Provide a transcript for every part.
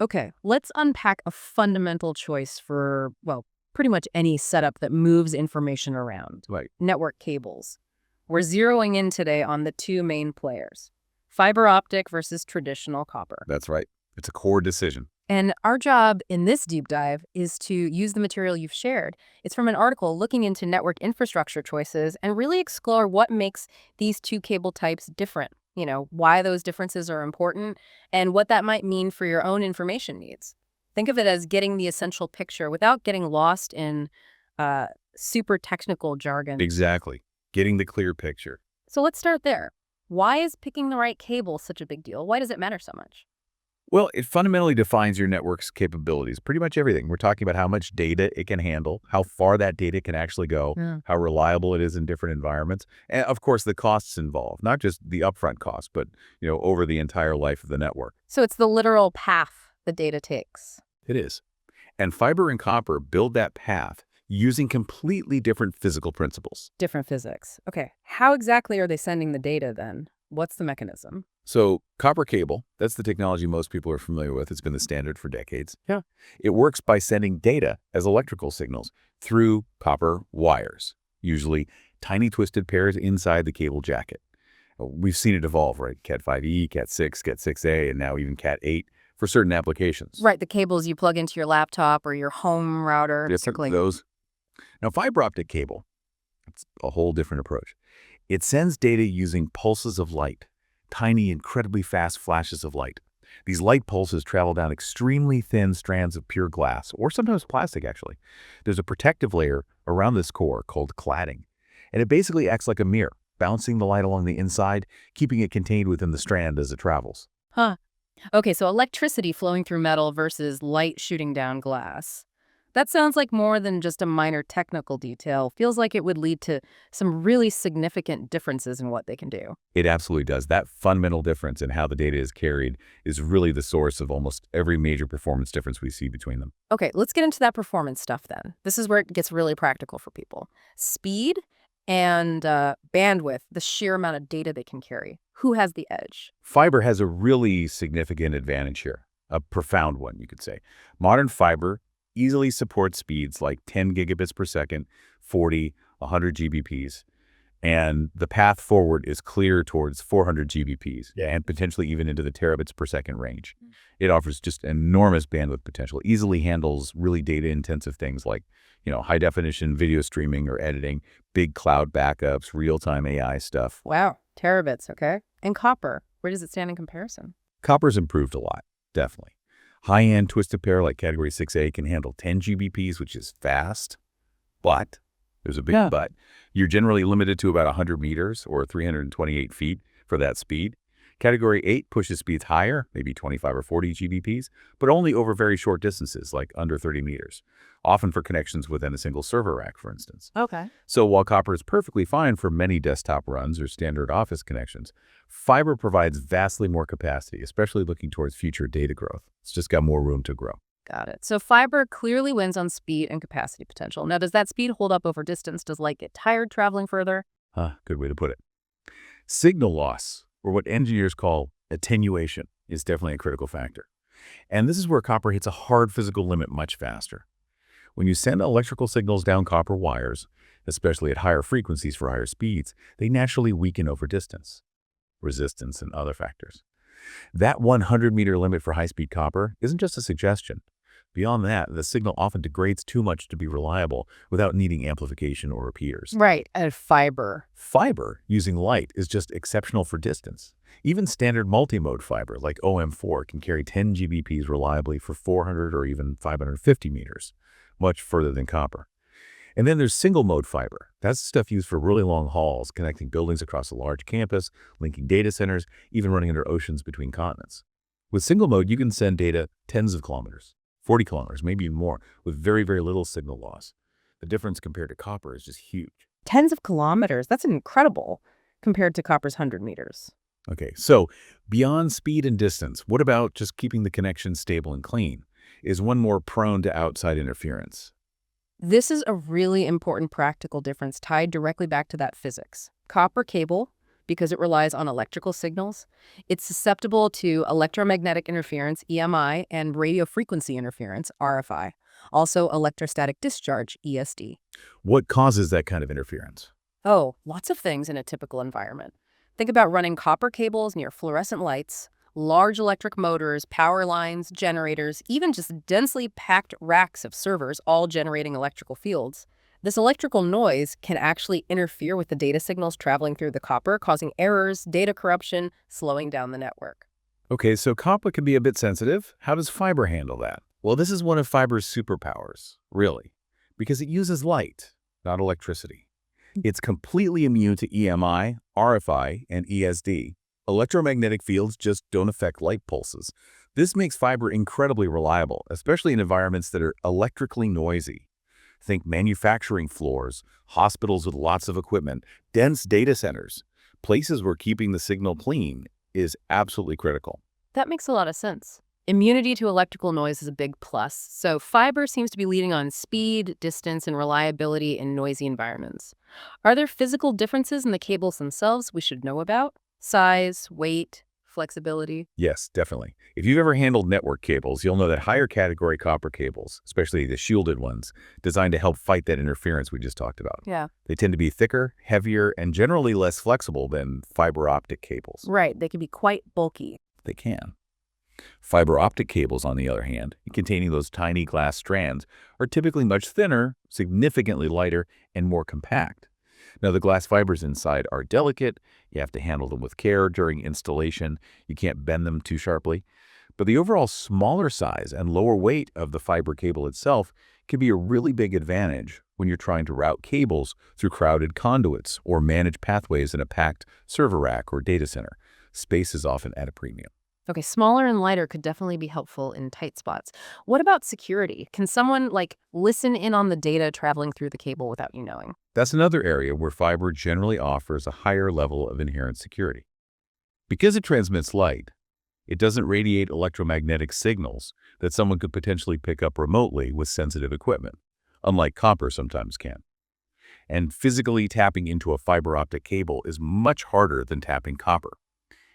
Okay, let's unpack a fundamental choice for, well, pretty much any setup that moves information around. Right. Network cables. We're zeroing in today on the two main players, fiber optic versus traditional copper. That's right. It's a core decision. And our job in this deep dive is to use the material you've shared. It's from an article looking into network infrastructure choices and really explore what makes these two cable types different. Why those differences are important and what that might mean for your own information needs. Think of it as getting the essential picture without getting lost in super technical jargon. Exactly. Getting the clear picture. So let's start there. Why is picking the right cable such a big deal? Why does it matter so much? Well, it fundamentally defines your network's capabilities, pretty much everything. We're talking about how much data it can handle, how far that data can actually go, how reliable it is in different environments, and of course the costs involved, not just the upfront cost, but over the entire life of the network. So it's the literal path the data takes. It is. And fiber and copper build that path using completely different physical principles. Different physics. Okay. How exactly are they sending the data then? What's the mechanism? So copper cable, that's the technology most people are familiar with. It's been the standard for decades. Yeah. It works by sending data as electrical signals through copper wires, usually tiny twisted pairs inside the cable jacket. We've seen it evolve, right? Cat 5e, Cat 6, Cat 6a, and now even Cat 8 for certain applications. Right, the cables you plug into your laptop or your home router. Those. Now, fiber optic cable, it's a whole different approach. It sends data using pulses of light. Tiny, incredibly fast flashes of light. These light pulses travel down extremely thin strands of pure glass, or sometimes plastic, actually. There's a protective layer around this core called cladding, and it basically acts like a mirror, bouncing the light along the inside, keeping it contained within the strand as it travels. Huh. Okay, so electricity flowing through metal versus light shooting down glass. That sounds like more than just a minor technical detail. Feels like it would lead to some really significant differences in what they can do. It absolutely does. That fundamental difference in how the data is carried is really the source of almost every major performance difference we see between them. Okay, let's get into that performance stuff then. This is where it gets really practical for people. Speed and bandwidth, the sheer amount of data they can carry. Who has the edge? Fiber has a really significant advantage here, a profound one, you could say. Modern fiber easily supports speeds like 10 gigabits per second, 40, 100 GBPs, and the path forward is clear towards 400 GBPs and potentially even into the terabits per second range. It offers just enormous bandwidth potential, easily handles really data-intensive things like high-definition video streaming or editing, big cloud backups, real-time AI stuff. Wow, terabits, okay. And copper, where does it stand in comparison? Copper's improved a lot, definitely. High-end twisted pair like Category 6A can handle 10 GBPs, which is fast, but there's a big but. You're generally limited to about 100 meters or 328 feet for that speed. Category 8 pushes speeds higher, maybe 25 or 40 GBPs, but only over very short distances, like under 30 meters, often for connections within a single server rack, for instance. Okay. So while copper is perfectly fine for many desktop runs or standard office connections, fiber provides vastly more capacity, especially looking towards future data growth. It's just got more room to grow. Got it. So fiber clearly wins on speed and capacity potential. Now, does that speed hold up over distance? Does light get tired traveling further? Good way to put it. Signal loss, or what engineers call attenuation, is definitely a critical factor. And this is where copper hits a hard physical limit much faster. When you send electrical signals down copper wires, especially at higher frequencies for higher speeds, they naturally weaken over distance, resistance, and other factors. That 100-meter limit for high-speed copper isn't just a suggestion. Beyond that, the signal often degrades too much to be reliable without needing amplification or repeaters. Right, and fiber. Fiber, using light, is just exceptional for distance. Even standard multi-mode fiber, like OM4, can carry 10 GBPs reliably for 400 or even 550 meters, much further than copper. And then there's single-mode fiber. That's stuff used for really long hauls, connecting buildings across a large campus, linking data centers, even running under oceans between continents. With single-mode, you can send data tens of kilometers, 40 kilometers, maybe even more, with very, very little signal loss. The difference compared to copper is just huge. Tens of kilometers, that's incredible compared to copper's 100 meters. Okay, so beyond speed and distance, what about just keeping the connection stable and clean? Is one more prone to outside interference? This is a really important practical difference tied directly back to that physics. Copper cable because it relies on electrical signals. It's susceptible to electromagnetic interference, EMI, and radio frequency interference, RFI. Also, electrostatic discharge, ESD. What causes that kind of interference? Oh, lots of things in a typical environment. Think about running copper cables near fluorescent lights, large electric motors, power lines, generators, even just densely packed racks of servers all generating electrical fields. This electrical noise can actually interfere with the data signals traveling through the copper, causing errors, data corruption, slowing down the network. Okay, so copper can be a bit sensitive. How does fiber handle that? Well, this is one of fiber's superpowers, really, because it uses light, not electricity. It's completely immune to EMI, RFI, and ESD. Electromagnetic fields just don't affect light pulses. This makes fiber incredibly reliable, especially in environments that are electrically noisy. Think manufacturing floors, hospitals with lots of equipment, dense data centers. Places where keeping the signal clean is absolutely critical. That makes a lot of sense. Immunity to electrical noise is a big plus, so fiber seems to be leading on speed, distance, and reliability in noisy environments. Are there physical differences in the cables themselves we should know about? Size, weight, flexibility? Yes, definitely. If you've ever handled network cables, you'll know that higher category copper cables, especially the shielded ones, designed to help fight that interference we just talked about. Yeah. They tend to be thicker, heavier, and generally less flexible than fiber optic cables. Right, they can be quite bulky. They can. Fiber optic cables, on the other hand, containing those tiny glass strands, are typically much thinner, significantly lighter, and more compact. Now, the glass fibers inside are delicate. You have to handle them with care during installation. You can't bend them too sharply. But the overall smaller size and lower weight of the fiber cable itself can be a really big advantage when you're trying to route cables through crowded conduits or manage pathways in a packed server rack or data center. Space is often at a premium. Okay, smaller and lighter could definitely be helpful in tight spots. What about security? Can someone, listen in on the data traveling through the cable without you knowing? That's another area where fiber generally offers a higher level of inherent security. Because it transmits light, it doesn't radiate electromagnetic signals that someone could potentially pick up remotely with sensitive equipment, unlike copper sometimes can. And physically tapping into a fiber optic cable is much harder than tapping copper.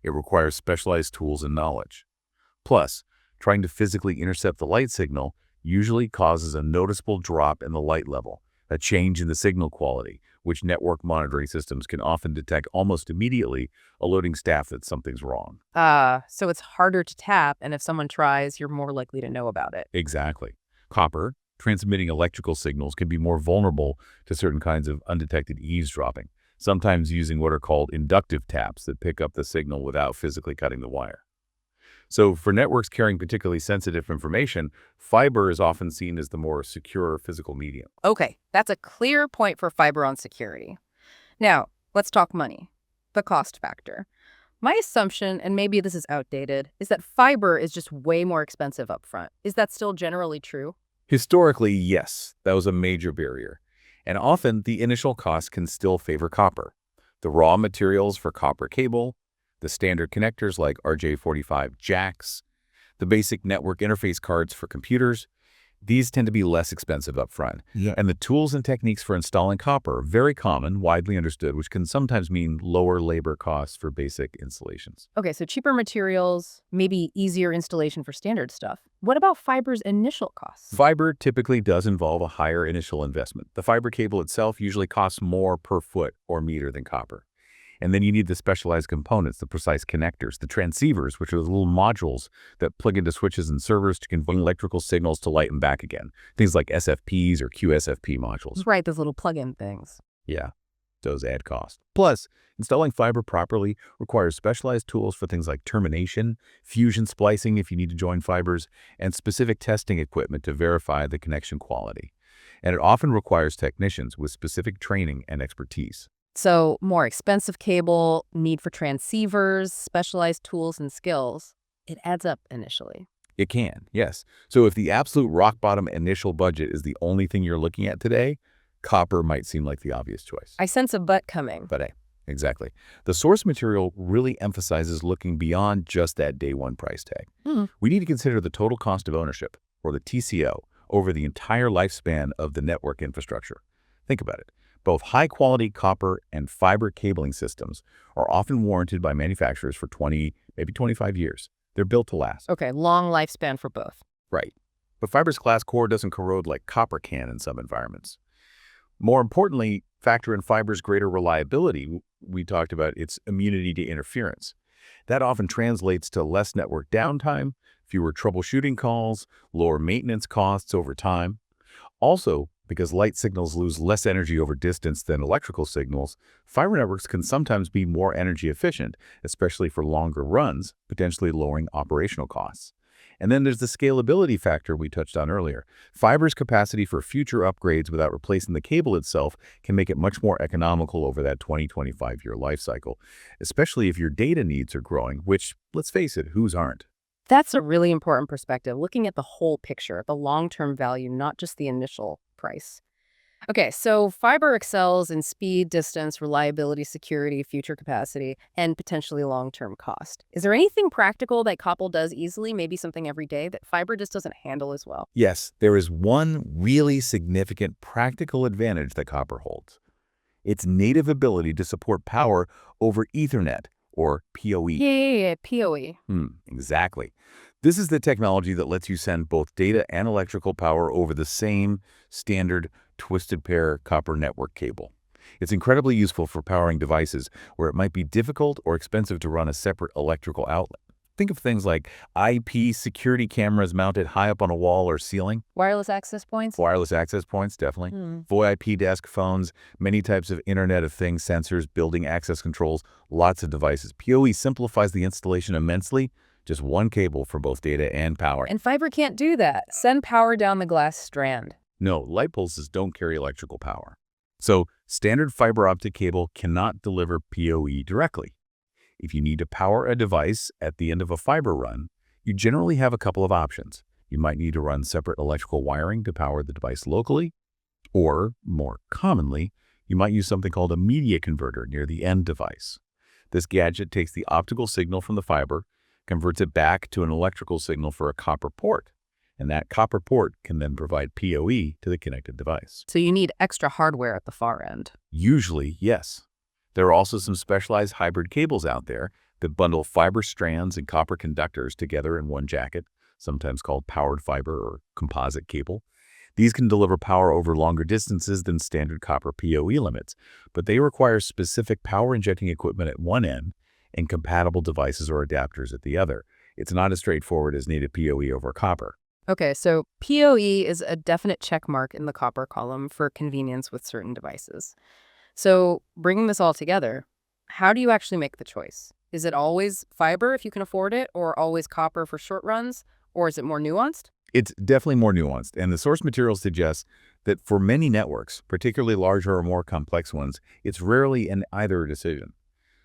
It requires specialized tools and knowledge. Plus, trying to physically intercept the light signal usually causes a noticeable drop in the light level, a change in the signal quality, which network monitoring systems can often detect almost immediately, alerting staff that something's wrong. So it's harder to tap, and if someone tries, you're more likely to know about it. Exactly. Copper, transmitting electrical signals, can be more vulnerable to certain kinds of undetected eavesdropping, sometimes using what are called inductive taps that pick up the signal without physically cutting the wire. So for networks carrying particularly sensitive information, fiber is often seen as the more secure physical medium. Okay, that's a clear point for fiber on security. Now, let's talk money, the cost factor. My assumption, and maybe this is outdated, is that fiber is just way more expensive upfront. Is that still generally true? Historically, yes, that was a major barrier. And often, the initial cost can still favor copper. The raw materials for copper cable, the standard connectors like RJ45 jacks, the basic network interface cards for computers, these tend to be less expensive up front. Yeah. And the tools and techniques for installing copper are very common, widely understood, which can sometimes mean lower labor costs for basic installations. Okay, so cheaper materials, maybe easier installation for standard stuff. What about fiber's initial costs? Fiber typically does involve a higher initial investment. The fiber cable itself usually costs more per foot or meter than copper. And then you need the specialized components, the precise connectors, the transceivers, which are the little modules that plug into switches and servers to convert electrical signals to light and back again. Things like SFPs or QSFP modules. Right, those little plug-in things. Yeah, those add cost. Plus, installing fiber properly requires specialized tools for things like termination, fusion splicing if you need to join fibers, and specific testing equipment to verify the connection quality. And it often requires technicians with specific training and expertise. So more expensive cable, need for transceivers, specialized tools and skills. It adds up initially. It can, yes. So if the absolute rock bottom initial budget is the only thing you're looking at today, copper might seem like the obvious choice. I sense a but coming. But hey, exactly. The source material really emphasizes looking beyond just that day one price tag. We need to consider the total cost of ownership, or the TCO, over the entire lifespan of the network infrastructure. Think about it. Both high-quality copper and fiber cabling systems are often warranted by manufacturers for 20, maybe 25 years. They're built to last. Okay, long lifespan for both. Right. But fiber's glass core doesn't corrode like copper can in some environments. More importantly, factor in fiber's greater reliability. We talked about its immunity to interference. That often translates to less network downtime, fewer troubleshooting calls, lower maintenance costs over time. Also, because light signals lose less energy over distance than electrical signals, fiber networks can sometimes be more energy efficient, especially for longer runs, potentially lowering operational costs. And then there's the scalability factor we touched on earlier. Fiber's capacity for future upgrades without replacing the cable itself can make it much more economical over that 20-25-year life cycle, especially if your data needs are growing, which, let's face it, whose aren't? That's a really important perspective, looking at the whole picture, the long-term value, not just the initial price. Okay, so fiber excels in speed, distance, reliability, security, future capacity, and potentially long-term cost. Is there anything practical that copper does easily, maybe something every day, that fiber just doesn't handle as well? Yes, there is one really significant practical advantage that copper holds. Its native ability to support power over Ethernet, or PoE. Yeah, PoE. Exactly. This is the technology that lets you send both data and electrical power over the same standard twisted pair copper network cable. It's incredibly useful for powering devices where it might be difficult or expensive to run a separate electrical outlet. Think of things like IP security cameras mounted high up on a wall or ceiling. Wireless access points? Wireless access points, definitely. VoIP desk phones, many types of Internet of Things sensors, building access controls, lots of devices. PoE simplifies the installation immensely. Just one cable for both data and power. And fiber can't do that. Send power down the glass strand. No, light pulses don't carry electrical power. So standard fiber optic cable cannot deliver PoE directly. If you need to power a device at the end of a fiber run, you generally have a couple of options. You might need to run separate electrical wiring to power the device locally, or, more commonly, you might use something called a media converter near the end device. This gadget takes the optical signal from the fiber, converts it back to an electrical signal for a copper port, and that copper port can then provide PoE to the connected device. So you need extra hardware at the far end. Usually, yes. There are also some specialized hybrid cables out there that bundle fiber strands and copper conductors together in one jacket, sometimes called powered fiber or composite cable. These can deliver power over longer distances than standard copper PoE limits, but they require specific power-injecting equipment at one end and compatible devices or adapters at the other. It's not as straightforward as native PoE over copper. Okay, so PoE is a definite check mark in the copper column for convenience with certain devices. So bringing this all together, how do you actually make the choice? Is it always fiber if you can afford it, or always copper for short runs, or is it more nuanced? It's definitely more nuanced, and the source material suggests that for many networks, particularly larger or more complex ones, it's rarely an either decision.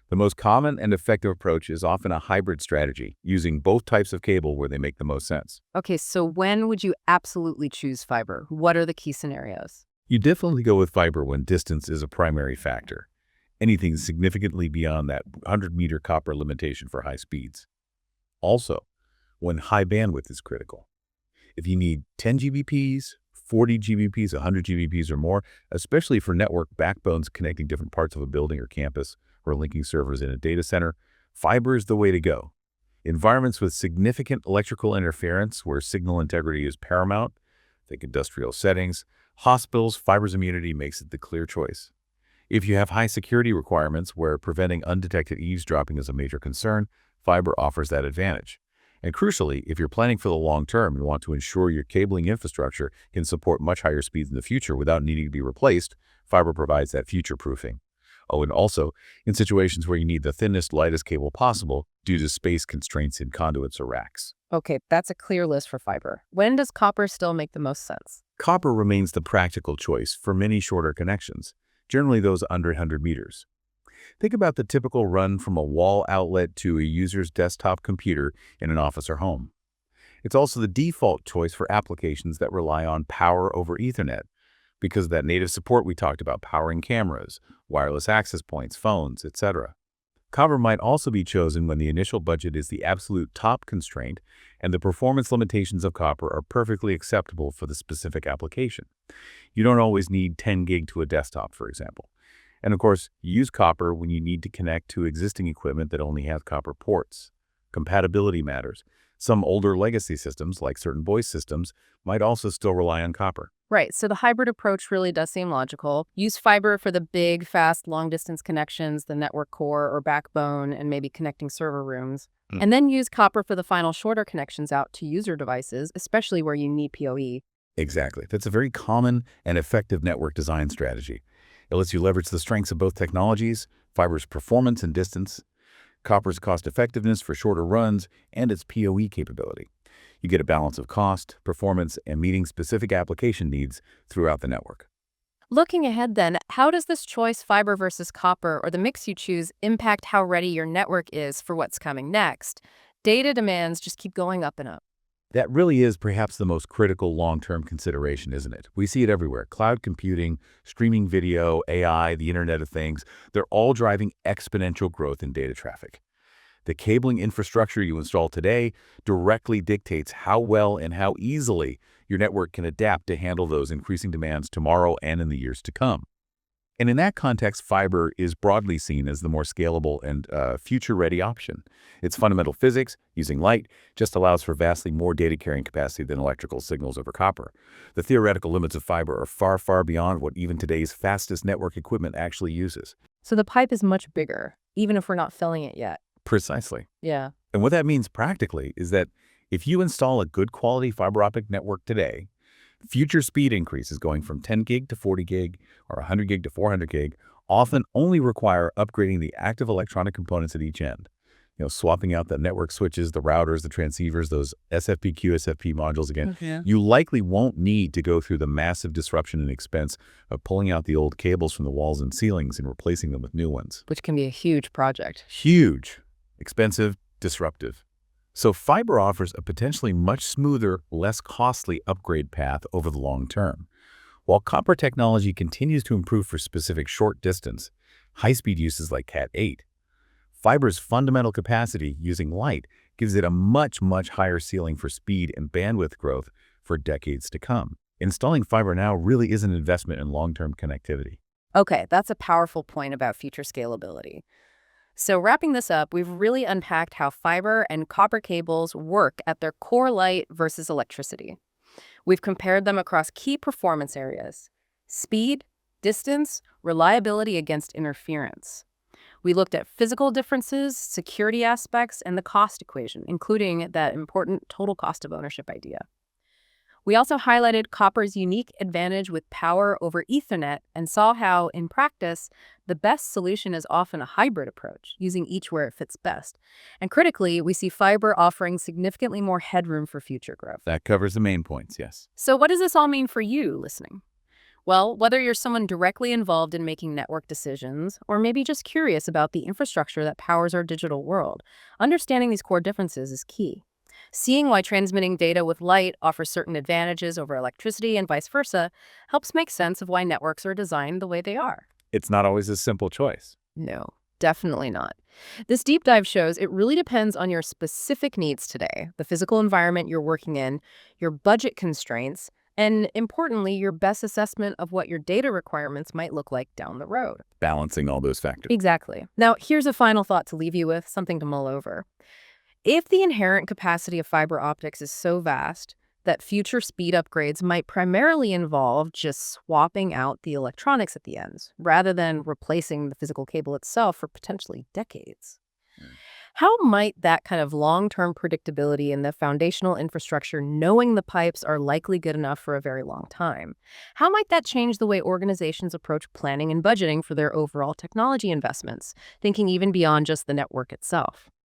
The most common and effective approach is often a hybrid strategy, using both types of cable where they make the most sense. Okay, so when would you absolutely choose fiber? What are the key scenarios? You definitely go with fiber when distance is a primary factor. Anything significantly beyond that 100-meter copper limitation for high speeds. Also, when high bandwidth is critical. If you need 10 Gbps, 40 Gbps, 100 Gbps or more, especially for network backbones connecting different parts of a building or campus or linking servers in a data center, fiber is the way to go. Environments with significant electrical interference where signal integrity is paramount, think industrial settings, hospitals, fiber's immunity makes it the clear choice. If you have high security requirements where preventing undetected eavesdropping is a major concern, fiber offers that advantage. And crucially, if you're planning for the long term and want to ensure your cabling infrastructure can support much higher speeds in the future without needing to be replaced, fiber provides that future-proofing. Oh, and also, in situations where you need the thinnest, lightest cable possible due to space constraints in conduits or racks. Okay, that's a clear list for fiber. When does copper still make the most sense? Copper remains the practical choice for many shorter connections, generally those under 100 meters. Think about the typical run from a wall outlet to a user's desktop computer in an office or home. It's also the default choice for applications that rely on power over Ethernet, because of that native support we talked about powering cameras, wireless access points, phones, etc. Copper might also be chosen when the initial budget is the absolute top constraint and the performance limitations of copper are perfectly acceptable for the specific application. You don't always need 10 gig to a desktop, for example. And of course, use copper when you need to connect to existing equipment that only has copper ports. Compatibility matters. Some older legacy systems, like certain voice systems, might also still rely on copper. Right, so the hybrid approach really does seem logical. Use fiber for the big, fast, long-distance connections, the network core or backbone, and maybe connecting server rooms. Mm. And then use copper for the final shorter connections out to user devices, especially where you need PoE. Exactly. That's a very common and effective network design strategy. It lets you leverage the strengths of both technologies, fiber's performance and distance, copper's cost-effectiveness for shorter runs, and its PoE capability. You get a balance of cost, performance, and meeting specific application needs throughout the network. Looking ahead then, how does this choice, fiber versus copper, or the mix you choose, impact how ready your network is for what's coming next? Data demands just keep going up and up. That really is perhaps the most critical long-term consideration, isn't it? We see it everywhere. Cloud computing, streaming video, AI, the Internet of Things, they're all driving exponential growth in data traffic. The cabling infrastructure you install today directly dictates how well and how easily your network can adapt to handle those increasing demands tomorrow and in the years to come. And in that context, fiber is broadly seen as the more scalable and future-ready option. Its fundamental physics, using light, just allows for vastly more data carrying capacity than electrical signals over copper. The theoretical limits of fiber are far, far beyond what even today's fastest network equipment actually uses. So the pipe is much bigger, even if we're not filling it yet. Precisely. Yeah. And what that means practically is that if you install a good quality fiber optic network today, future speed increases going from 10 gig to 40 gig or 100 gig to 400 gig often only require upgrading the active electronic components at each end. Swapping out the network switches, the routers, the transceivers, those SFP, QSFP modules again. Yeah. You likely won't need to go through the massive disruption and expense of pulling out the old cables from the walls and ceilings and replacing them with new ones. Which can be a huge project. Huge, expensive, disruptive. So fiber offers a potentially much smoother, less costly upgrade path over the long term. While copper technology continues to improve for specific short distance, high-speed uses like Cat8, fiber's fundamental capacity using light gives it a much, much higher ceiling for speed and bandwidth growth for decades to come. Installing fiber now really is an investment in long-term connectivity. Okay, that's a powerful point about future scalability. So wrapping this up, we've really unpacked how fiber and copper cables work at their core, light versus electricity. We've compared them across key performance areas: speed, distance, reliability against interference. We looked at physical differences, security aspects, and the cost equation, including that important total cost of ownership idea. We also highlighted copper's unique advantage with power over Ethernet and saw how, in practice, the best solution is often a hybrid approach, using each where it fits best. And critically, we see fiber offering significantly more headroom for future growth. That covers the main points, yes. So what does this all mean for you listening? Well, whether you're someone directly involved in making network decisions, or maybe just curious about the infrastructure that powers our digital world, understanding these core differences is key. Seeing why transmitting data with light offers certain advantages over electricity and vice versa helps make sense of why networks are designed the way they are. It's not always a simple choice. No, definitely not. This deep dive shows it really depends on your specific needs today, the physical environment you're working in, your budget constraints, and importantly, your best assessment of what your data requirements might look like down the road. Balancing all those factors. Exactly. Now, here's a final thought to leave you with, something to mull over. If the inherent capacity of fiber optics is so vast that future speed upgrades might primarily involve just swapping out the electronics at the ends, rather than replacing the physical cable itself for potentially decades, how might that kind of long-term predictability in the foundational infrastructure, knowing the pipes are likely good enough for a very long time, how might that change the way organizations approach planning and budgeting for their overall technology investments, thinking even beyond just the network itself?